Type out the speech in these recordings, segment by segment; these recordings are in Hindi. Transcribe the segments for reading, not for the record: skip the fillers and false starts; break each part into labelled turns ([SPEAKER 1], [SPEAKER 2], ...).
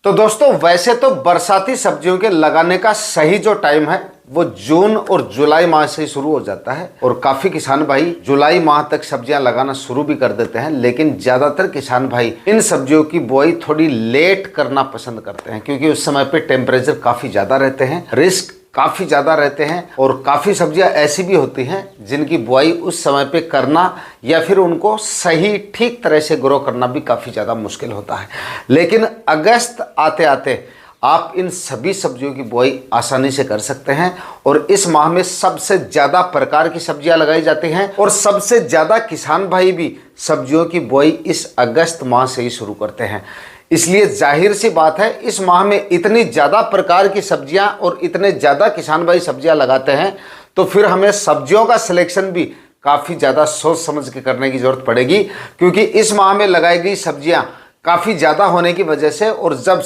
[SPEAKER 1] तो दोस्तों वैसे तो बरसाती सब्जियों के लगाने का सही जो टाइम है वो जून और जुलाई माह से ही शुरू हो जाता है और काफी किसान भाई जुलाई माह तक सब्जियां लगाना शुरू भी कर देते हैं। लेकिन ज्यादातर किसान भाई इन सब्जियों की बुआई थोड़ी लेट करना पसंद करते हैं क्योंकि उस समय पे टेम्परेचर काफी ज्यादा रहते हैं, रिस्क काफी ज्यादा रहते हैं और काफी सब्जियां ऐसी भी होती हैं जिनकी बुआई उस समय पे करना या फिर उनको सही ठीक तरह से ग्रो करना भी काफी ज्यादा मुश्किल होता है। लेकिन अगस्त आते आते आप इन सभी सब्जियों की बुआई आसानी से कर सकते हैं और इस माह में सबसे ज्यादा प्रकार की सब्जियां लगाई जाती हैं और सबसे ज्यादा किसान भाई भी सब्जियों की बुआई इस अगस्त माह से ही शुरू करते हैं। इसलिए जाहिर सी बात है इस माह में इतनी ज़्यादा प्रकार की सब्जियां और इतने ज़्यादा किसान भाई सब्जियां लगाते हैं तो फिर हमें सब्जियों का सिलेक्शन भी काफ़ी ज़्यादा सोच समझ के करने की ज़रूरत पड़ेगी क्योंकि इस माह में लगाई गई सब्जियां काफ़ी ज़्यादा होने की वजह से और जब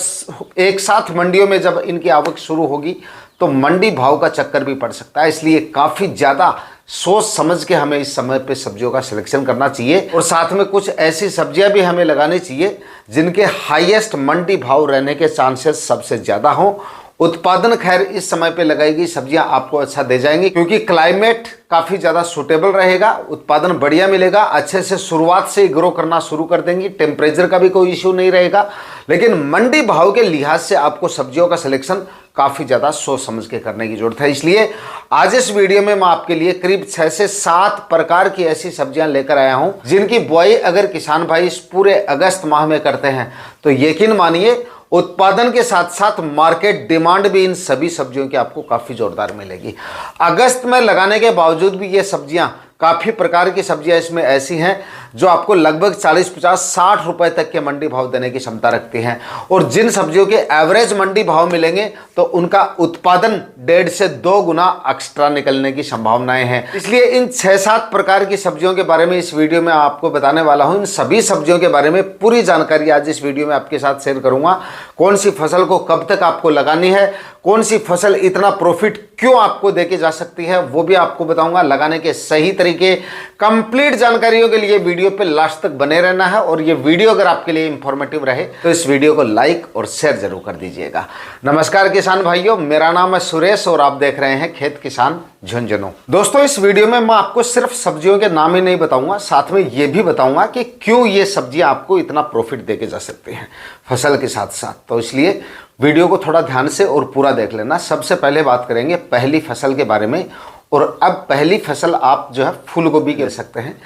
[SPEAKER 1] एक साथ मंडियों में जब इनकी आवक शुरू होगी तो मंडी भाव का चक्कर भी पड़ सकता है। इसलिए काफ़ी ज़्यादा सोच समझ के हमें इस समय पे सब्जियों का सिलेक्शन करना चाहिए और साथ में कुछ ऐसी सब्जियां भी हमें लगानी चाहिए जिनके हाईएस्ट मंडी भाव रहने के चांसेस सबसे ज़्यादा हों। उत्पादन खैर इस समय पे लगाई गई सब्जियां आपको अच्छा दे जाएंगी क्योंकि क्लाइमेट काफ़ी ज़्यादा सूटेबल रहेगा, उत्पादन बढ़िया मिलेगा, अच्छे से शुरुआत से ग्रो करना शुरू कर देंगी, टेम्परेचर का भी कोई इशू नहीं रहेगा। लेकिन मंडी भाव के लिहाज से आपको सब्जियों का सिलेक्शन काफ़ी ज़्यादा सोच समझ के करने की जरूरत है। इसलिए आज इस वीडियो में मैं आपके लिए करीब 6 से 7 प्रकार की ऐसी सब्जियां लेकर आया हूं जिनकी बुआई अगर किसान भाई इस पूरे अगस्त माह में करते हैं तो यकीन मानिए उत्पादन के साथ साथ मार्केट डिमांड भी इन सभी सब्जियों की आपको काफ़ी जोरदार मिलेगी। अगस्त में लगाने के बावजूद भी ये सब्जियां काफ़ी प्रकार की सब्जियां इसमें ऐसी हैं जो आपको लगभग 40, 50, 60 रुपए तक के मंडी भाव देने की क्षमता रखती हैं और जिन सब्जियों के एवरेज मंडी भाव मिलेंगे तो उनका उत्पादन 1.5 से 2 गुना एक्स्ट्रा निकलने की संभावनाएं हैं। इसलिए इन 6-7 प्रकार की सब्जियों के बारे में इस वीडियो में आपको बताने वाला हूं। इन सभी सब्जियों के बारे में पूरी जानकारी आज इस वीडियो में आपके साथ शेयर करूंगा। कौन सी फसल को कब तक आपको लगानी है, कौन सी फसल इतना प्रॉफिट क्यों आपको देके जा सकती है वो भी आपको बताऊंगा। लगाने के सही तरीके, कंप्लीट जानकारियों के लिए वीडियो पे लास्ट तक बने रहना है और ये वीडियो अगर आपके लिए इंफॉर्मेटिव रहे तो इस वीडियो को लाइक और शेयर जरूर कर दीजिएगा। नमस्कार किसान भाइयों, मेरा नाम है सुरेश और आप देख रहे हैं खेत किसान झुंझुनू। दोस्तों इस वीडियो में मैं आपको सिर्फ सब्जियों के नाम ही नहीं बताऊंगा, साथ में ये भी बताऊंगा कि क्यों ये सब्जियां आपको इतना प्रॉफिट देके जा सकती हैं फसल के साथ साथ। तो इसलिए वीडियो को थोड़ा ध्यान से और पूरा देख लेना। सबसे पहले बात करेंगे पहली फसल के बारे में और अब पहली फसल आप जो है फूल गोभी ले सकते हैं।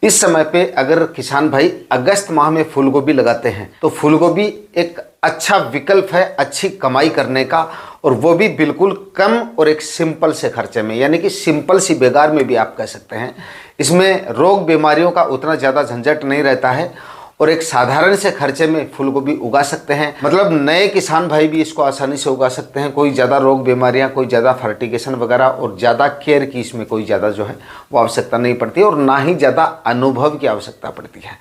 [SPEAKER 1] इस समय पे अगर किसान भाई अगस्त माह में फूल गोभी लगाते हैं तो फूल गोभी एक अच्छा विकल्प है अच्छी कमाई करने का और वो भी बिल्कुल कम और एक सिंपल से खर्चे में, यानी कि सिंपल सी बेगार में भी आप कह सकते हैं। इसमें रोग बीमारियों का उतना ज़्यादा झंझट नहीं रहता है और एक साधारण से खर्चे में फूल गोभी उगा सकते हैं। मतलब नए किसान भाई भी इसको आसानी से उगा सकते हैं। कोई ज़्यादा रोग बीमारियां, कोई ज़्यादा फर्टिगेशन वगैरह और ज़्यादा केयर की इसमें कोई ज़्यादा जो है वो आवश्यकता नहीं पड़ती और ना ही ज़्यादा अनुभव की आवश्यकता पड़ती है।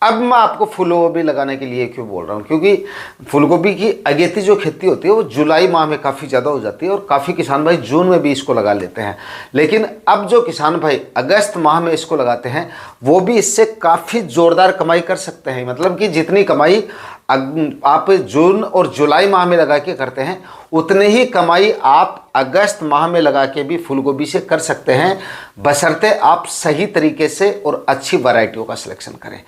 [SPEAKER 1] अब मैं आपको फूल गोभी लगाने के लिए क्यों बोल रहा हूँ, क्योंकि फूल गोभी की अगेती जो खेती होती है वो जुलाई माह में काफ़ी ज़्यादा हो जाती है और काफ़ी किसान भाई जून में भी इसको लगा लेते हैं। लेकिन अब जो किसान भाई अगस्त माह में इसको लगाते हैं वो भी इससे काफ़ी ज़ोरदार कमाई कर सकते हैं। मतलब कि जितनी कमाई आप जून और जुलाई माह में लगा के करते हैं उतने ही कमाई आप अगस्त माह में लगा के भी फूल गोभी से कर सकते हैं, बशर्ते आप सही तरीके से और अच्छी वैरायटियों का सिलेक्शन करें।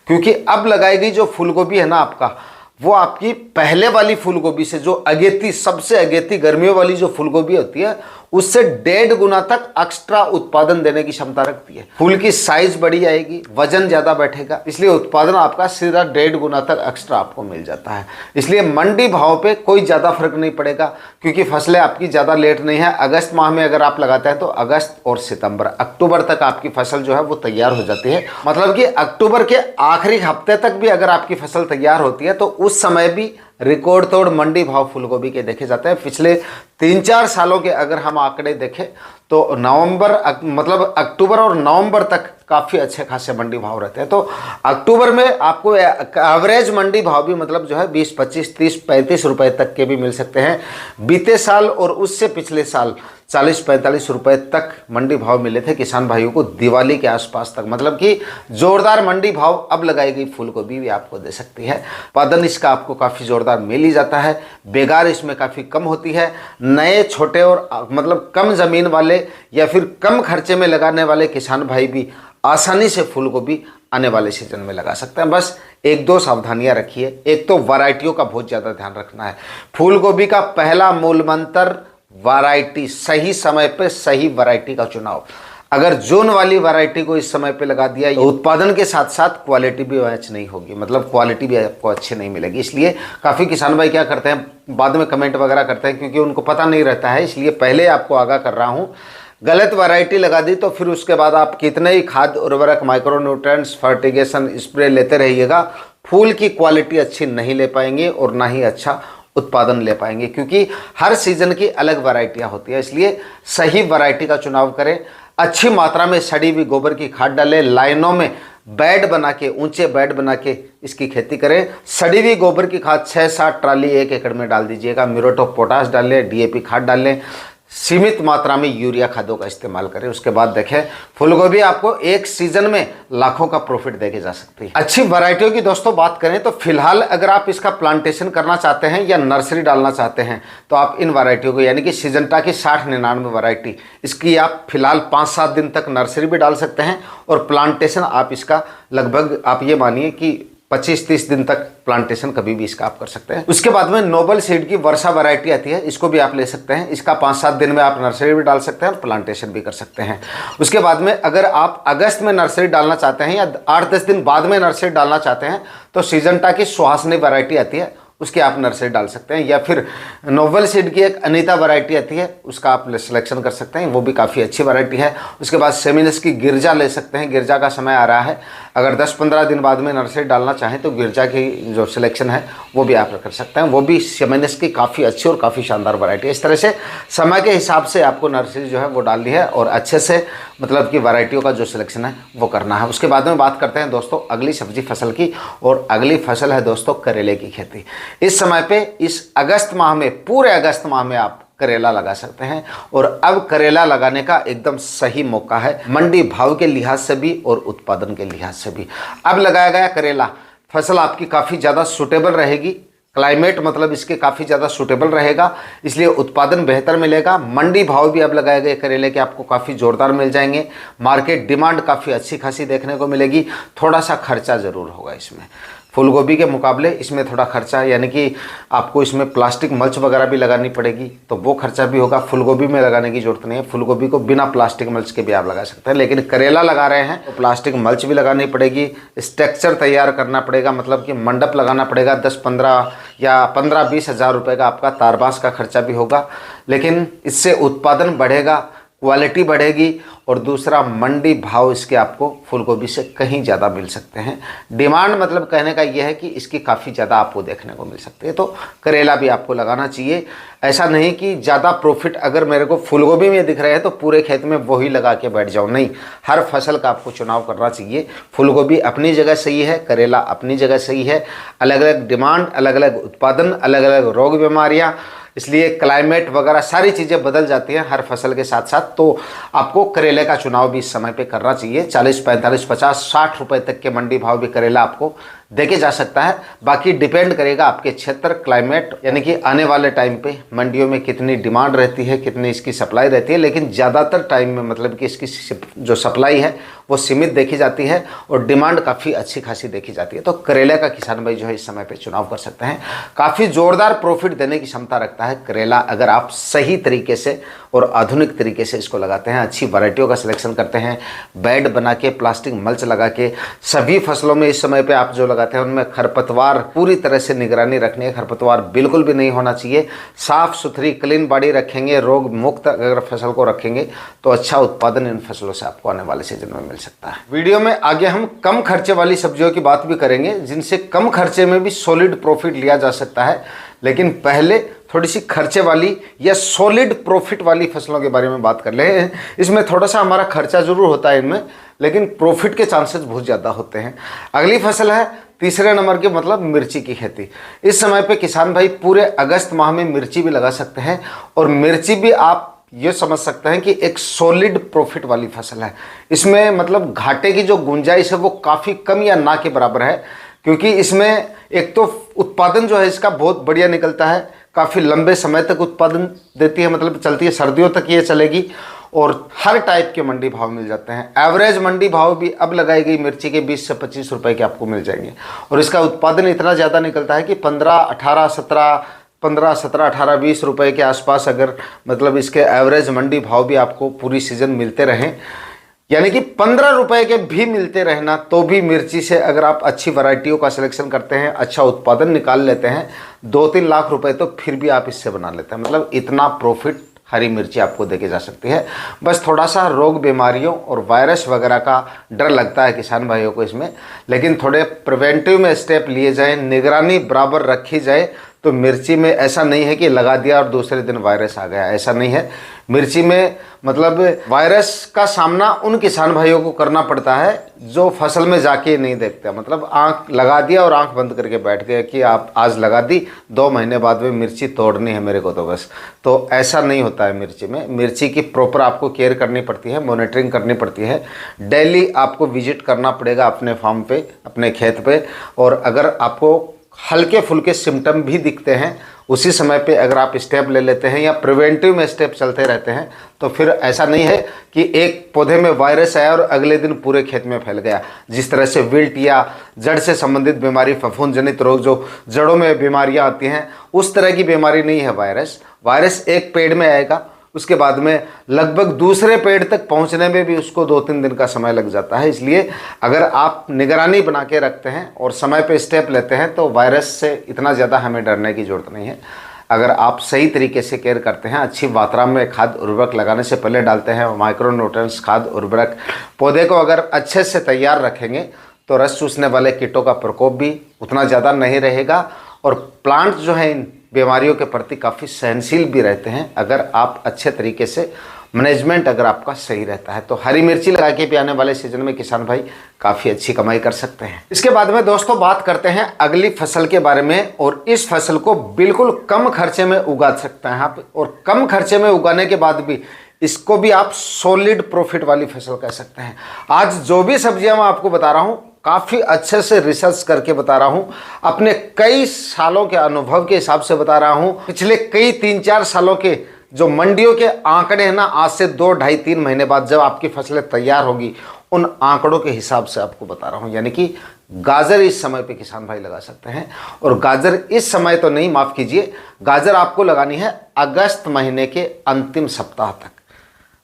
[SPEAKER 1] क्योंकि अब लगाई गई जो फूल गोभी है ना आपका, वो आपकी पहले वाली फूल गोभी से जो अगेती सबसे अगेती गर्मियों वाली जो फूल गोभी होती है उससे 1.5 गुना तक एक्स्ट्रा उत्पादन देने की क्षमता रखती है। फूल की साइज बड़ी आएगी, वजन ज़्यादा बैठेगा, इसलिए उत्पादन आपका सीधा 1.5 गुना तक एक्स्ट्रा आपको मिल जाता है। इसलिए मंडी भाव पे कोई ज़्यादा फर्क नहीं पड़ेगा क्योंकि फसलें आपकी ज़्यादा लेट नहीं है। अगस्त माह में अगर आप लगाते हैं तो अगस्त और सितंबर, अक्टूबर तक आपकी फसल जो है वो तैयार हो जाती है। मतलब कि अक्टूबर के आखिरी हफ्ते तक भी अगर आपकी फसल तैयार होती है तो उस समय भी रिकॉर्ड तोड़ मंडी भाव फूल गोभी के देखे जाते हैं। पिछले 3-4 सालों के अगर हम आंकड़े देखें तो मतलब अक्टूबर और नवंबर तक काफ़ी अच्छे खासे मंडी भाव रहते हैं। तो अक्टूबर में आपको एवरेज मंडी भाव भी मतलब जो है 20, 25, 30, 35 रुपए तक के भी मिल सकते हैं। बीते साल और उससे पिछले साल 40-45 रुपए तक मंडी भाव मिले थे किसान भाइयों को दिवाली के आसपास तक। मतलब कि जोरदार मंडी भाव अब लगाई गई फूल गोभी भी आपको दे सकती है। उत्पादन इसका आपको काफ़ी जोरदार मिल ही जाता है, बेगार इसमें काफ़ी कम होती है। नए छोटे और मतलब कम ज़मीन वाले या फिर कम खर्चे में लगाने वाले किसान भाई भी आसानी से फूल गोभी आने वाले सीजन में लगा सकते हैं। बस एक दो सावधानियां रखिए। एक तो वैरायटियों का बहुत ज़्यादा ध्यान रखना है। फूल गोभी का पहला मूल मंत्र वैरायटी, सही समय पे सही वैरायटी का चुनाव। अगर जोन वाली वैरायटी को इस समय पे लगा दिया तो उत्पादन के साथ साथ क्वालिटी भी मैच नहीं होगी, मतलब क्वालिटी भी आपको अच्छी नहीं मिलेगी। इसलिए काफ़ी किसान भाई क्या करते हैं, बाद में कमेंट वगैरह करते हैं क्योंकि उनको पता नहीं रहता है। इसलिए पहले आपको आगाह कर रहा हूँ, गलत वैरायटी लगा दी तो फिर उसके बाद आप कितने ही खाद उर्वरक, माइक्रोन्यूट्रिएंट्स, फर्टिगेशन स्प्रे लेते रहिएगा, फूल की क्वालिटी अच्छी नहीं ले पाएंगे और ना ही अच्छा उत्पादन ले पाएंगे, क्योंकि हर सीजन की अलग वैरायटियां होती है। इसलिए सही वैरायटी का चुनाव करें। अच्छी मात्रा में सड़ी हुई गोबर की खाद डालें। लाइनों में बेड बना के, ऊंचे बेड बना के इसकी खेती करें। सड़ी हुई गोबर की खाद 6-7 ट्राली 1 एकड़ में डाल दीजिएगा। म्यूरेट ऑफ पोटाश डाल लें, DAP खाद डाल लें। सीमित मात्रा में यूरिया खादों का इस्तेमाल करें। उसके बाद देखें फूलगोभी आपको एक सीजन में लाखों का प्रॉफिट देके जा सकती है। अच्छी वैरायटियों की दोस्तों बात करें तो फिलहाल अगर आप इसका प्लांटेशन करना चाहते हैं या नर्सरी डालना चाहते हैं तो आप इन वैरायटियों को, यानी कि सिजंटा की 60-99 वैरायटी, इसकी आप फिलहाल 5-7 दिन तक नर्सरी भी डाल सकते हैं और प्लांटेशन आप इसका लगभग आप ये मानिए कि 25-30 दिन तक प्लांटेशन कभी भी इसका आप कर सकते हैं। उसके बाद में नोबल सीड की वर्षा वैरायटी आती है, इसको भी आप ले सकते हैं। इसका 5-7 दिन में आप नर्सरी भी डाल सकते हैं और प्लांटेशन भी कर सकते हैं। उसके बाद में अगर आप अगस्त में नर्सरी डालना चाहते हैं या 8-10 दिन बाद में नर्सरी डालना चाहते हैं तो सिजंटा की सुहासनी वैरायटी आती है, उसकी आप नर्सरी डाल सकते हैं। या फिर नोबल सीड की एक अनीता वैरायटी आती है, उसका आप सिलेक्शन कर सकते हैं, वो भी काफ़ी अच्छी वैरायटी है। उसके बाद सेमिनस की गिरजा ले सकते हैं, गिरजा का समय आ रहा है। अगर 10-15 दिन बाद में नर्सरी डालना चाहें तो गिरजा की जो सिलेक्शन है वो भी आप कर सकते हैं। वो भी सेमिनस की काफ़ी अच्छी और काफ़ी शानदार वैरायटी है। इस तरह से समय के हिसाब से आपको नर्सरी जो है वो डालनी है और अच्छे से मतलब कि वैरायटियों का जो सिलेक्शन है वो करना है। उसके बाद में बात करते हैं दोस्तों अगली सब्जी फसल की, और अगली फसल है दोस्तों करेले की खेती। इस समय पे इस अगस्त माह में, पूरे अगस्त माह में आप करेला लगा सकते हैं और अब करेला लगाने का एकदम सही मौका है, मंडी भाव के लिहाज से भी और उत्पादन के लिहाज से भी। अब लगाया गया करेला फसल आपकी काफ़ी ज़्यादा सूटेबल रहेगी। क्लाइमेट मतलब इसके काफ़ी ज़्यादा सूटेबल रहेगा, इसलिए उत्पादन बेहतर मिलेगा। मंडी भाव भी अब लगाए गए करेले के आपको काफ़ी ज़ोरदार मिल जाएंगे। मार्केट डिमांड काफ़ी अच्छी खासी देखने को मिलेगी। थोड़ा सा खर्चा ज़रूर होगा इसमें, फूलगोभी के मुकाबले इसमें थोड़ा खर्चा, यानी कि आपको इसमें प्लास्टिक मल्च वगैरह भी लगानी पड़ेगी, तो वो खर्चा भी होगा। फूलगोभी में लगाने की जरूरत नहीं है, फूलगोभी को बिना प्लास्टिक मल्च के भी आप लगा सकते हैं। लेकिन करेला लगा रहे हैं तो प्लास्टिक मल्च भी लगानी पड़ेगी, स्ट्रक्चर तैयार करना पड़ेगा, मतलब कि मंडप लगाना पड़ेगा। 10-15 या 15-20 हज़ार रुपये का आपका तारबास का खर्चा भी होगा। लेकिन इससे उत्पादन बढ़ेगा, क्वालिटी बढ़ेगी और दूसरा मंडी भाव इसके आपको फूलगोभी से कहीं ज़्यादा मिल सकते हैं। डिमांड मतलब कहने का यह है कि इसकी काफ़ी ज़्यादा आपको देखने को मिल सकती है। तो करेला भी आपको लगाना चाहिए। ऐसा नहीं कि ज़्यादा प्रॉफिट अगर मेरे को फूलगोभी में दिख रहे हैं तो पूरे खेत में वही लगा के बैठ जाओ, नहीं, हर फसल का आपको चुनाव करना चाहिए। फूलगोभी अपनी जगह सही है, करेला अपनी जगह सही है। अलग अलग डिमांड, अलग अलग उत्पादन, अलग अलग रोग बीमारियाँ, इसलिए क्लाइमेट वगैरह सारी चीज़ें बदल जाती हैं हर फसल के साथ साथ। तो आपको करेले का चुनाव भी इस समय पे करना चाहिए। 40, 45, 50, 60 रुपए तक के मंडी भाव भी करेला आपको देके जा सकता है। बाकी डिपेंड करेगा आपके क्षेत्र, क्लाइमेट, यानी कि आने वाले टाइम पे मंडियों में कितनी डिमांड रहती है, कितनी इसकी सप्लाई रहती है। लेकिन ज़्यादातर टाइम में मतलब कि इसकी जो सप्लाई है वो सीमित देखी जाती है और डिमांड काफ़ी अच्छी खासी देखी जाती है। तो करेले का किसान भाई जो है इस समय पे चुनाव कर सकते हैं। काफ़ी ज़ोरदार प्रॉफिट देने की क्षमता रखता है करेला, अगर आप सही तरीके से और आधुनिक तरीके से इसको लगाते हैं, अच्छी वैरायटियों का सिलेक्शन करते हैं, बेड बना के, प्लास्टिक मल्च लगा के। सभी फसलों में इस समय पे आप जो लगाते हैं उनमें खरपतवार पूरी तरह से निगरानी रखनी है, खरपतवार बिल्कुल भी नहीं होना चाहिए। साफ सुथरी क्लीन बॉडी रखेंगे, रोग मुक्त अगर फसल को रखेंगे तो अच्छा उत्पादन इन फसलों से आपको आने वाले सीजन में मिल सकता है। वीडियो में आगे हम कम खर्चे वाली सब्जियों की बात भी करेंगे, जिनसे कम खर्चे में भी सॉलिड प्रॉफिट लिया जा सकता है। लेकिन पहले थोड़ी सी खर्चे वाली या सॉलिड प्रॉफिट वाली फसलों के बारे में बात कर ले। इसमें थोड़ा सा हमारा खर्चा जरूर होता है इनमें, लेकिन प्रॉफिट के चांसेस बहुत ज़्यादा होते हैं। अगली फसल है तीसरे नंबर के मतलब मिर्ची की खेती। इस समय पे किसान भाई पूरे अगस्त माह में मिर्ची भी लगा सकते हैं, और मिर्ची भी आप ये समझ सकते हैं कि एक सॉलिड प्रॉफिट वाली फसल है। इसमें मतलब घाटे की जो गुंजाइश है वो काफ़ी कम या ना के बराबर है, क्योंकि इसमें एक तो उत्पादन जो है इसका बहुत बढ़िया निकलता है, काफ़ी लंबे समय तक उत्पादन देती है, मतलब चलती है, सर्दियों तक ये चलेगी, और हर टाइप के मंडी भाव मिल जाते हैं। एवरेज मंडी भाव भी अब लगाई गई मिर्ची के 20 से 25 रुपए के आपको मिल जाएंगे, और इसका उत्पादन इतना ज़्यादा निकलता है कि 15-17-18-20 रुपए के आसपास अगर मतलब इसके एवरेज मंडी भाव भी आपको पूरी सीजन मिलते रहें, यानी कि 15 रुपए के भी मिलते रहना, तो भी मिर्ची से अगर आप अच्छी वैरायटियों का सिलेक्शन करते हैं, अच्छा उत्पादन निकाल लेते हैं, 2-3 लाख रुपए तो फिर भी आप इससे बना लेते हैं। मतलब इतना प्रॉफिट हरी मिर्ची आपको देके जा सकती है। बस थोड़ा सा रोग बीमारियों और वायरस वगैरह का डर लगता है किसान भाइयों को इसमें, लेकिन थोड़े प्रिवेंटिव में स्टेप लिए जाएं, निगरानी बराबर रखी जाए, तो मिर्ची में ऐसा नहीं है कि लगा दिया और दूसरे दिन वायरस आ गया, ऐसा नहीं है। मिर्ची में मतलब वायरस का सामना उन किसान भाइयों को करना पड़ता है जो फसल में जाके नहीं देखते, मतलब आंख लगा दिया और आंख बंद करके बैठ गए कि आप आज लगा दी, 2 महीने बाद में मिर्ची तोड़नी है मेरे को तो बस। तो ऐसा नहीं होता है मिर्ची में। मिर्ची की प्रॉपर आपको केयर करनी पड़ती है, मॉनिटरिंग करनी पड़ती है, डेली आपको विजिट करना पड़ेगा अपने फार्म पे, अपने खेत पे, और अगर आपको हल्के फुल्के सिम्टम भी दिखते हैं उसी समय पे अगर आप स्टेप ले लेते हैं या प्रिवेंटिव में स्टेप चलते रहते हैं, तो फिर ऐसा नहीं है कि एक पौधे में वायरस आया और अगले दिन पूरे खेत में फैल गया। जिस तरह से विल्ट या जड़ से संबंधित बीमारी, फफूंद जनित रोग जो जड़ों में बीमारियां आती हैं, उस तरह की बीमारी नहीं है वायरस। वायरस एक पेड़ में आएगा, उसके बाद में लगभग दूसरे पेड़ तक पहुंचने में भी उसको 2-3 दिन का समय लग जाता है। इसलिए अगर आप निगरानी बना के रखते हैं और समय पे स्टेप लेते हैं तो वायरस से इतना ज़्यादा हमें डरने की ज़रूरत नहीं है। अगर आप सही तरीके से केयर करते हैं, अच्छी मात्रा में खाद उर्वरक लगाने से पहले डालते हैं, माइक्रो न्यूट्रिएंट्स खाद उर्वरक, पौधे को अगर अच्छे से तैयार रखेंगे तो रस चूसने वाले कीटों का प्रकोप भी उतना ज़्यादा नहीं रहेगा, और प्लांट जो है इन बीमारियों के प्रति काफ़ी सहनशील भी रहते हैं। अगर आप अच्छे तरीके से मैनेजमेंट अगर आपका सही रहता है तो हरी मिर्ची लगा के भी आने वाले सीजन में किसान भाई काफ़ी अच्छी कमाई कर सकते हैं। इसके बाद में दोस्तों बात करते हैं अगली फसल के बारे में, और इस फसल को बिल्कुल कम खर्चे में उगा सकते हैं आप, और कम खर्चे में उगाने के बाद भी इसको भी आप सॉलिड प्रॉफिट वाली फसल कह सकते हैं। आज जो भी सब्जियां मैं आपको बता रहा हूं काफ़ी अच्छे से रिसर्च करके बता रहा हूं, अपने कई सालों के अनुभव के हिसाब से बता रहा हूं, पिछले कई 3-4 सालों के जो मंडियों के आंकड़े हैं ना, आज से 2-2.5-3 महीने बाद जब आपकी फसलें तैयार होगी, उन आंकड़ों के हिसाब से आपको बता रहा हूं। यानी कि गाजर इस समय पे किसान भाई लगा सकते हैं, और गाजर इस समय तो नहीं, माफ़ कीजिए, गाजर आपको लगानी है अगस्त महीने के अंतिम सप्ताह तक।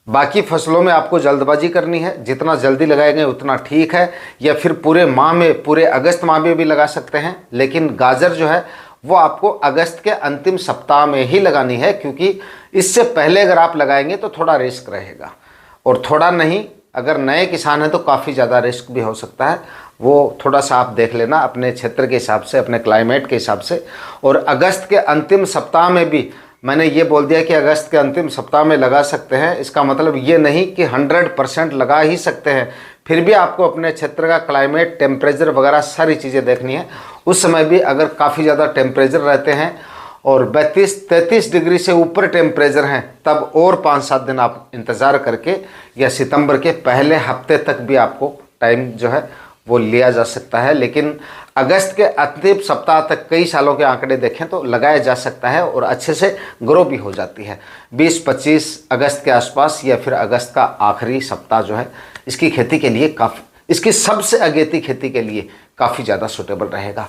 [SPEAKER 1] बाकी फसलों में आपको जल्दबाजी करनी है, जितना जल्दी लगाएंगे उतना ठीक है, या फिर पूरे माह में, पूरे अगस्त माह में भी लगा सकते हैं, लेकिन गाजर जो है वो आपको अगस्त के अंतिम सप्ताह में ही लगानी है, क्योंकि इससे पहले अगर आप लगाएंगे तो थोड़ा रिस्क रहेगा, और थोड़ा नहीं, अगर नए किसान हैं तो काफ़ी ज़्यादा रिस्क भी हो सकता है। वो थोड़ा सा आप देख लेना अपने क्षेत्र के हिसाब से, अपने क्लाइमेट के हिसाब से। और अगस्त के अंतिम सप्ताह में भी मैंने ये बोल दिया कि अगस्त के अंतिम सप्ताह में लगा सकते हैं, इसका मतलब ये नहीं कि 100% लगा ही सकते हैं, फिर भी आपको अपने क्षेत्र का क्लाइमेट, टेम्परेचर वगैरह सारी चीज़ें देखनी है। उस समय भी अगर काफ़ी ज़्यादा टेम्परेचर रहते हैं और 32-33 डिग्री से ऊपर टेम्परेचर हैं, तब और 5-7 दिन आप इंतज़ार करके, या सितंबर के पहले हफ्ते तक भी आपको टाइम जो है वो लिया जा सकता है। लेकिन अगस्त के अंतिम सप्ताह तक कई सालों के आंकड़े देखें तो लगाया जा सकता है, और अच्छे से ग्रो भी हो जाती है। 20-25 अगस्त के आसपास या फिर अगस्त का आखिरी सप्ताह जो है इसकी खेती के लिए काफ़ी, इसकी सबसे अगेती खेती के लिए काफ़ी ज़्यादा सूटेबल रहेगा।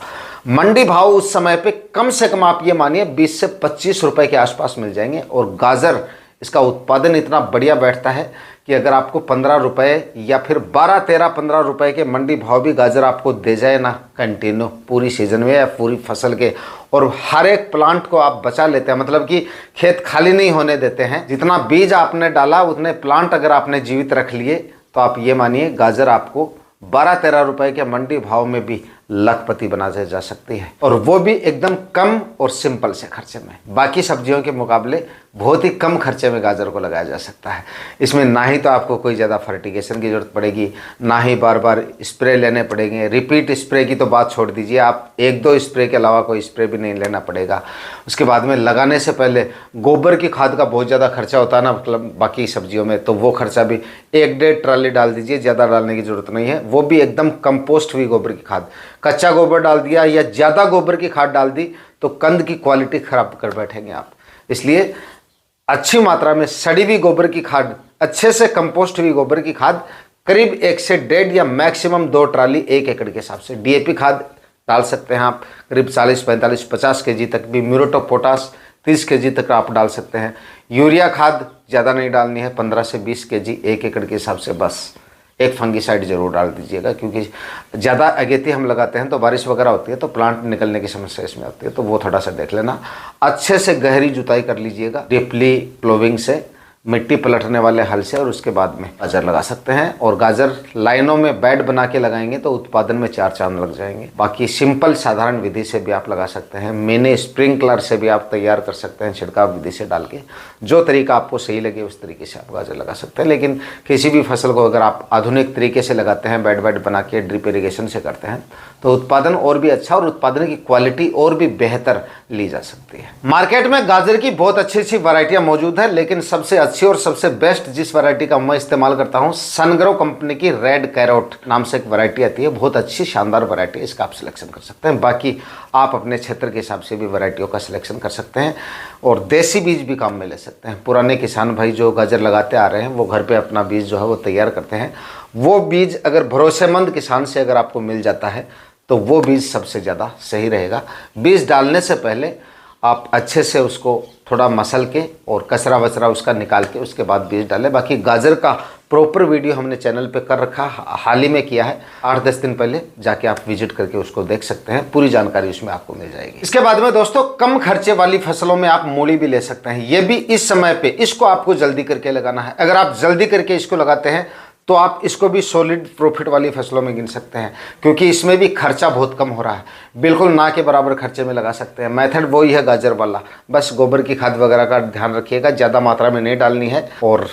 [SPEAKER 1] मंडी भाव उस समय पे कम से कम आप ये मानिए 20 से 25 रुपए के आसपास मिल जाएंगे, और गाजर इसका उत्पादन इतना बढ़िया बैठता है कि अगर आपको 15 रुपये या फिर 12-13-15 रुपए के मंडी भाव भी गाजर आपको दे जाए ना कंटिन्यू पूरी सीजन में या पूरी फसल के, और हर एक प्लांट को आप बचा लेते हैं, मतलब कि खेत खाली नहीं होने देते हैं, जितना बीज आपने डाला उतने प्लांट अगर आपने जीवित रख लिए, तो आप ये मानिए गाजर आपको 12-13 रुपए के मंडी भाव में भी लखपति बना जा सकती है, और वो भी एकदम कम और सिंपल से खर्चे में। बाकी सब्जियों के मुकाबले बहुत ही कम खर्चे में गाजर को लगाया जा सकता है। इसमें ना ही तो आपको कोई ज़्यादा फर्टिगेशन की ज़रूरत पड़ेगी, ना ही बार बार स्प्रे लेने पड़ेंगे। रिपीट स्प्रे की तो बात छोड़ दीजिए, आप 1-2 स्प्रे के अलावा कोई स्प्रे भी नहीं लेना पड़ेगा। उसके बाद में लगाने से पहले गोबर की खाद का बहुत ज़्यादा खर्चा होता है ना, मतलब बाकी सब्जियों में, तो वो खर्चा भी 1-1.5 ट्राली डाल दीजिए, ज़्यादा डालने की ज़रूरत नहीं है। वो भी एकदम कंपोस्ट हुई गोबर की खाद। कच्चा गोबर डाल दिया या ज़्यादा गोबर की खाद डाल दी तो कंद की क्वालिटी ख़राब कर बैठेंगे आप। इसलिए अच्छी मात्रा में सड़ी हुई गोबर की खाद, अच्छे से कंपोस्ट हुई गोबर की खाद करीब 1 से 1.5 या मैक्सिमम 2 ट्राली 1 एकड़ के हिसाब से। डीएपी खाद डाल सकते हैं आप करीब 40, 45, 50 केजी तक भी। म्यूरेट ऑफ पोटाश 30 केजी तक आप डाल सकते हैं। यूरिया खाद ज़्यादा नहीं डालनी है, 15 से 20 केजी 1 एकड़ के हिसाब से बस। एक फंगीसाइड जरूर डाल दीजिएगा, क्योंकि ज़्यादा अगेती हम लगाते हैं तो बारिश वगैरह होती है तो प्लांट निकलने की समस्या इसमें आती है, तो वो थोड़ा सा देख लेना। अच्छे से गहरी जुताई कर लीजिएगा डीपली प्लोविंग से, मिट्टी पलटने वाले हल से, और उसके बाद में गाजर लगा सकते हैं। और गाजर लाइनों में बेड बना के लगाएंगे तो उत्पादन में 4 चांद लग जाएंगे। बाकी सिंपल साधारण विधि से भी आप लगा सकते हैं, मिनी स्प्रिंकलर से भी आप तैयार कर सकते हैं, छिड़काव विधि से डाल के। जो तरीका आपको सही लगे उस तरीके से आप गाजर लगा सकते हैं। लेकिन किसी भी फसल को अगर आप आधुनिक तरीके से लगाते हैं, बेड बना के ड्रिप इरीगेशन से करते हैं, तो उत्पादन और भी अच्छा और उत्पादन की क्वालिटी और भी बेहतर ली जा सकती है। मार्केट में गाजर की बहुत अच्छी अच्छी वैरायटियां मौजूद है, लेकिन सबसे अच्छी और सबसे बेस्ट जिस वैरायटी का मैं इस्तेमाल करता हूं, सनग्रो कंपनी की रेड कैरोट नाम से एक वैरायटी आती है। बहुत अच्छी शानदार वैरायटी है, इसका आप सिलेक्शन कर सकते हैं। बाकी आप अपने क्षेत्र के हिसाब से भी वैरायटियों का सिलेक्शन कर सकते हैं, और देसी बीज भी काम में ले सकते हैं। पुराने किसान भाई जो गाजर लगाते आ रहे हैं वो घर पे अपना बीज जो है वो तैयार करते हैं। वो बीज अगर भरोसेमंद किसान से अगर आपको मिल जाता है तो वो बीज सबसे ज़्यादा सही रहेगा। बीज डालने से पहले आप अच्छे से उसको थोड़ा मसल के और कचरा वचरा उसका निकाल के उसके बाद बीज डालें। बाकी गाजर का प्रॉपर वीडियो हमने चैनल पे कर रखा, हाल ही में किया है, 8-10 दिन पहले, जाके आप विजिट करके उसको देख सकते हैं। पूरी जानकारी उसमें आपको मिल जाएगी। इसके बाद में दोस्तों कम खर्चे वाली फसलों में आप मूली भी ले सकते हैं। ये भी इस समय पे इसको आपको जल्दी करके लगाना है। अगर आप जल्दी करके इसको लगाते हैं तो आप इसको भी सॉलिड प्रॉफिट वाली फसलों में गिन सकते हैं, क्योंकि इसमें भी खर्चा बहुत कम हो रहा है। बिल्कुल ना के बराबर खर्चे में लगा सकते हैं। मेथड वही है गाजर वाला, बस गोबर की खाद वगैरह का ध्यान रखिएगा, ज़्यादा मात्रा में नहीं डालनी है और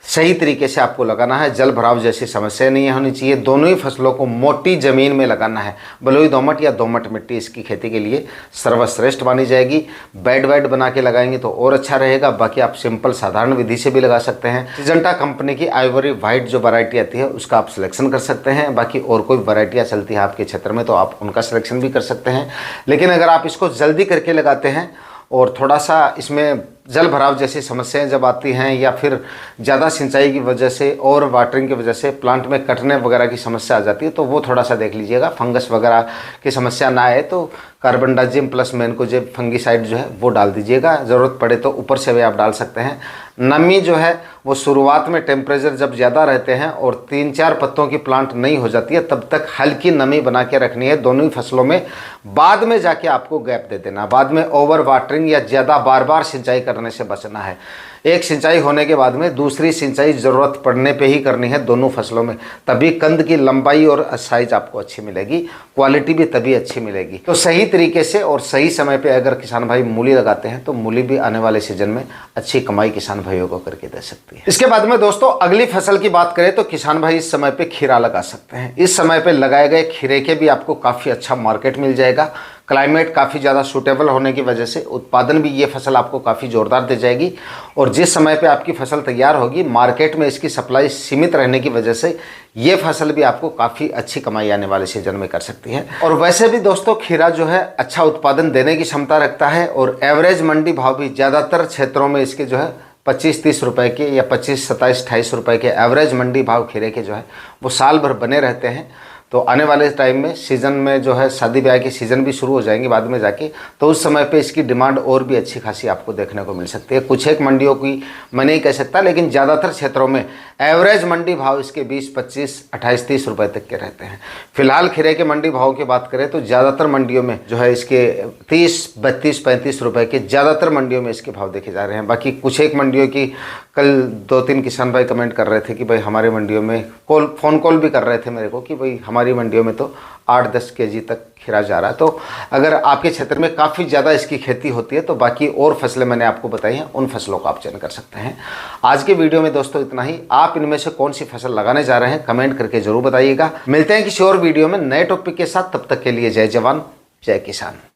[SPEAKER 1] सही तरीके से आपको लगाना है। जल भराव जैसी समस्या नहीं होनी चाहिए। दोनों ही फसलों को मोटी ज़मीन में लगाना है। बलुई दोमट या दोमट मिट्टी इसकी खेती के लिए सर्वश्रेष्ठ मानी जाएगी। बेड बना के लगाएंगे तो और अच्छा रहेगा। बाकी आप सिंपल साधारण विधि से भी लगा सकते हैं। सिजेंटा कंपनी की आइवरी वाइट जो वैरायटी आती है उसका आप सिलेक्शन कर सकते हैं। बाकी और कोई वैरायटियाँ चलती है आपके क्षेत्र में तो आप उनका सिलेक्शन भी कर सकते हैं। लेकिन अगर आप इसको जल्दी करके लगाते हैं और थोड़ा सा इसमें जल भराव जैसी समस्याएं जब आती हैं या फिर ज़्यादा सिंचाई की वजह से और वाटरिंग की वजह से प्लांट में कटने वगैरह की समस्या आ जाती है, तो वो थोड़ा सा देख लीजिएगा। फंगस वगैरह की समस्या ना आए तो कार्बनडाजिम प्लस मैनकोजेब फंगीसाइड जो है वो डाल दीजिएगा। ज़रूरत पड़े तो ऊपर से भी आप डाल सकते हैं। नमी जो है वो शुरुआत में टेम्परेचर जब ज़्यादा रहते हैं और 3-4 पत्तों की प्लांट नहीं हो जाती है तब तक हल्की नमी बना के रखनी है दोनों ही फसलों में। बाद में जाके आपको गैप दे देना। बाद में ओवर वाटरिंग या ज़्यादा बार बार सिंचाई करने से बचना है। एक सिंचाई होने के बाद में दूसरी सिंचाई ज़रूरत पड़ने पे ही करनी है दोनों फसलों में, तभी कंद की लंबाई और साइज आपको अच्छी मिलेगी, क्वालिटी भी तभी अच्छी मिलेगी। तो सही तरीके से और सही समय पे अगर किसान भाई मूली लगाते हैं तो मूली भी आने वाले सीजन में अच्छी कमाई किसान भाइयों को करके दे सकती है। इसके बाद में दोस्तों अगली फसल की बात करें तो किसान भाई इस समय पे खीरा लगा सकते हैं। इस समय पे लगाए गए खीरे के भी आपको काफ़ी अच्छा मार्केट मिल जाएगा। क्लाइमेट काफ़ी ज़्यादा सूटेबल होने की वजह से उत्पादन भी ये फसल आपको काफ़ी ज़ोरदार दे जाएगी। और जिस समय पे आपकी फसल तैयार होगी मार्केट में इसकी सप्लाई सीमित रहने की वजह से ये फसल भी आपको काफ़ी अच्छी कमाई आने वाले सीजन में कर सकती है। और वैसे भी दोस्तों खीरा जो है अच्छा उत्पादन देने की क्षमता रखता है और एवरेज मंडी भाव भी ज़्यादातर क्षेत्रों में इसके जो है 25-30 रुपए के या 25-27-28 रुपए के एवरेज मंडी भाव खीरे के जो है वो साल भर बने रहते हैं। तो आने वाले टाइम में सीज़न में जो है शादी ब्याह की सीज़न भी शुरू हो जाएंगी बाद में जाके, तो उस समय पे इसकी डिमांड और भी अच्छी खासी आपको देखने को मिल सकती है। कुछ एक मंडियों की मैं नहीं कह सकता, लेकिन ज़्यादातर क्षेत्रों में एवरेज मंडी भाव इसके 20-25-28-30 रुपए तक के रहते हैं। फिलहाल खीरे के मंडी भाव की बात करें तो ज़्यादातर मंडियों में जो है इसके 30-32-35 रुपए के ज़्यादातर मंडियों में इसके भाव देखे जा रहे हैं। बाकी कुछ एक मंडियों की कल 2-3 किसान भाई कमेंट कर रहे थे कि भाई हमारे मंडियों में फ़ोन कॉल भी कर रहे थे मेरे को कि भाई हमारी हमारी मंडियों में तो 8-10 केजी तक खीरा जा रहा है। तो अगर आपके क्षेत्र में काफ़ी ज़्यादा इसकी खेती होती है तो बाकी और फसलें मैंने आपको बताई हैं, उन फसलों का आप चयन कर सकते हैं। आज के वीडियो में दोस्तों इतना ही। आप इनमें से कौन सी फसल लगाने जा रहे हैं कमेंट करके जरूर बताइएगा। मिलते हैं किसी और वीडियो में नए टॉपिक के साथ, तब तक के लिए जय जवान जय किसान।